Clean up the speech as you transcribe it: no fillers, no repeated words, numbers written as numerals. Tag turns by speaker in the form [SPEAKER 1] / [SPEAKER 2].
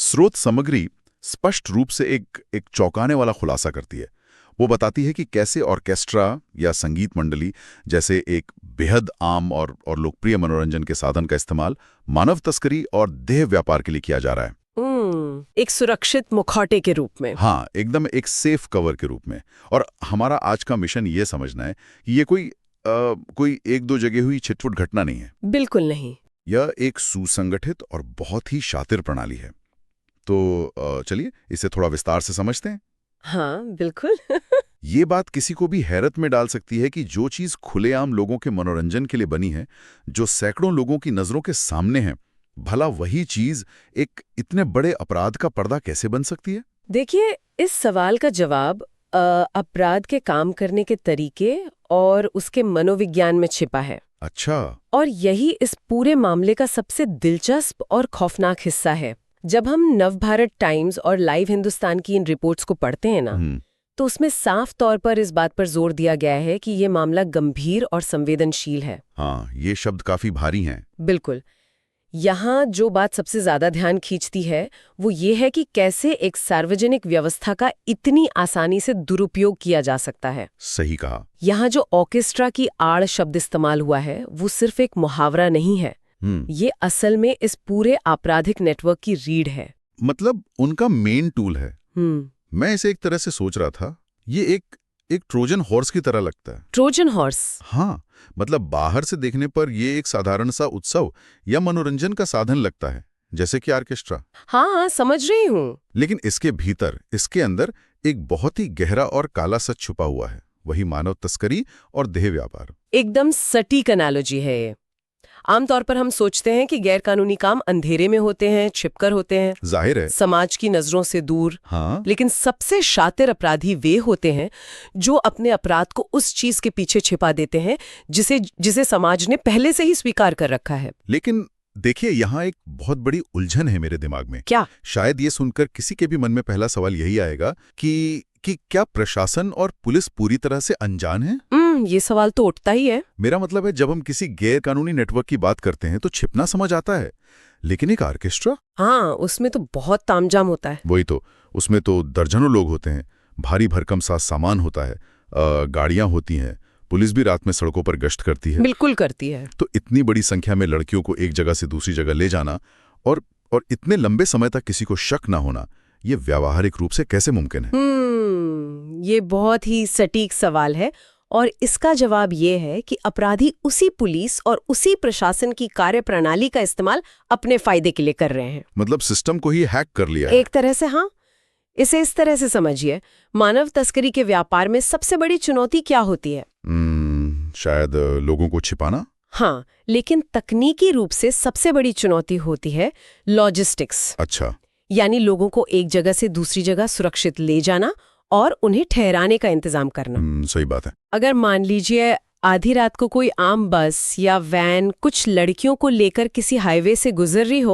[SPEAKER 1] स्रोत सामग्री स्पष्ट रूप से एक चौंकाने वाला खुलासा करती है। वो बताती है कि कैसे ऑर्केस्ट्रा या संगीत मंडली जैसे एक बेहद आम और लोकप्रिय मनोरंजन के साधन का इस्तेमाल मानव तस्करी और देह व्यापार के लिए किया जा रहा है।
[SPEAKER 2] एक सुरक्षित मुखौटे के रूप में।
[SPEAKER 1] हाँ, एकदम एक सेफ कवर के रूप में। और हमारा आज का मिशन ये समझना है कि ये कोई एक दो जगह हुई छिटपुट घटना नहीं है।
[SPEAKER 2] बिल्कुल नहीं।
[SPEAKER 1] यह एक सुसंगठित और बहुत ही शातिर प्रणाली है। तो चलिए इसे थोड़ा विस्तार से समझते हैं।
[SPEAKER 2] हाँ, बिल्कुल।
[SPEAKER 1] ये बात किसी को भी हैरत में डाल सकती है कि जो चीज खुलेआम लोगों के मनोरंजन के लिए बनी है, जो सैकड़ों लोगों की नजरों के सामने है, भला वही चीज एक इतने बड़े अपराध का पर्दा कैसे बन सकती है?
[SPEAKER 2] देखिए, इस सवाल का जवाब अपराध के काम करने के तरीके और उसके मनोविज्ञान में छिपा है।
[SPEAKER 1] अच्छा।
[SPEAKER 2] और यही इस पूरे मामले का सबसे दिलचस्प और खौफनाक हिस्सा है। जब हम नवभारत टाइम्स और लाइव हिंदुस्तान की इन रिपोर्ट्स को पढ़ते हैं ना, तो उसमें साफ तौर पर इस बात पर जोर दिया गया है कि ये मामला गंभीर और संवेदनशील है।
[SPEAKER 1] हाँ, ये शब्द काफी भारी हैं।
[SPEAKER 2] बिल्कुल। यहाँ जो बात सबसे ज्यादा ध्यान खींचती है वो ये है कि कैसे एक सार्वजनिक व्यवस्था का इतनी आसानी से दुरुपयोग किया जा सकता है।
[SPEAKER 1] सही कहा।
[SPEAKER 2] यहाँ जो ऑर्केस्ट्रा की आड़ शब्द इस्तेमाल हुआ है वो सिर्फ एक मुहावरा नहीं है। ये असल में इस पूरे आपराधिक नेटवर्क की रीढ़ है।
[SPEAKER 1] मतलब उनका मेन टूल है। मैं इसे एक तरह से सोच रहा था, ये एक ट्रोजन हॉर्स की तरह लगता है।
[SPEAKER 2] Trojan horse?
[SPEAKER 1] हाँ, मतलब बाहर से देखने पर ये एक साधारण सा उत्सव या मनोरंजन का साधन लगता है, जैसे कि ऑर्केस्ट्रा।
[SPEAKER 2] हाँ, समझ रही हूँ।
[SPEAKER 1] लेकिन इसके भीतर, इसके अंदर एक बहुत ही गहरा और काला सच छुपा हुआ है, वही मानव तस्करी और देह व्यापार।
[SPEAKER 2] एकदम सटीक एनालॉजी है ये। आमतौर पर हम सोचते हैं कि गैर कानूनी काम अंधेरे में होते हैं, छिपकर होते हैं,
[SPEAKER 1] जाहिर है,
[SPEAKER 2] समाज की नजरों से दूर।
[SPEAKER 1] हाँ।
[SPEAKER 2] लेकिन सबसे शातिर अपराधी वे होते हैं जो अपने अपराध को उस चीज के पीछे छिपा देते हैं जिसे समाज ने पहले से ही स्वीकार कर रखा है।
[SPEAKER 1] लेकिन देखिए, यहाँ एक बहुत बड़ी उलझन है मेरे दिमाग में।
[SPEAKER 2] क्या?
[SPEAKER 1] शायद ये सुनकर किसी के भी मन में पहला सवाल यही आएगा कि क्या प्रशासन और पुलिस पूरी तरह से अनजान है?
[SPEAKER 2] ये सवाल तो उठता ही है।
[SPEAKER 1] मेरा मतलब है, जब हम किसी गैर कानूनी नेटवर्क की बात करते हैं तो छिपना समझ आता है, लेकिन एक ऑर्केस्ट्रा?
[SPEAKER 2] हाँ, उसमें तो बहुत तामझाम होता है।
[SPEAKER 1] वही तो, उसमें तो दर्जनों लोग होते हैं, भारी भरकम सा सामान होता है, गाड़ियां होती हैं, पुलिस भी रात में सड़कों पर गश्त करती है।
[SPEAKER 2] बिल्कुल करती है।
[SPEAKER 1] तो इतनी बड़ी संख्या में लड़कियों को एक जगह से दूसरी जगह ले जाना और इतने लंबे समय तक किसी को शक ना होना, ये व्यावहारिक रूप से कैसे मुमकिन है?
[SPEAKER 2] ये बहुत ही सटीक सवाल है और इसका जवाब ये है कि अपराधी उसी पुलिस और उसी प्रशासन की कार्यप्रणाली का इस्तेमाल अपने फायदे के लिए कर रहे हैं।
[SPEAKER 1] मतलब सिस्टम को ही हैक कर लिया है।
[SPEAKER 2] एक तरह से हाँ। इसे इस तरह से समझिए, मानव तस्करी के व्यापार में सबसे बड़ी चुनौती क्या होती है?
[SPEAKER 1] शायद लोगों को छिपाना।
[SPEAKER 2] हाँ, लेकिन तकनीकी रूप से सबसे बड़ी चुनौती होती है लॉजिस्टिक्स।
[SPEAKER 1] अच्छा।
[SPEAKER 2] यानी लोगों को एक जगह से दूसरी जगह सुरक्षित ले जाना और उन्हें ठहराने का इंतजाम करना।
[SPEAKER 1] सही बात है।
[SPEAKER 2] अगर मान लीजिए आधी रात को कोई आम बस या वैन कुछ लड़कियों को लेकर किसी हाईवे से गुजर रही हो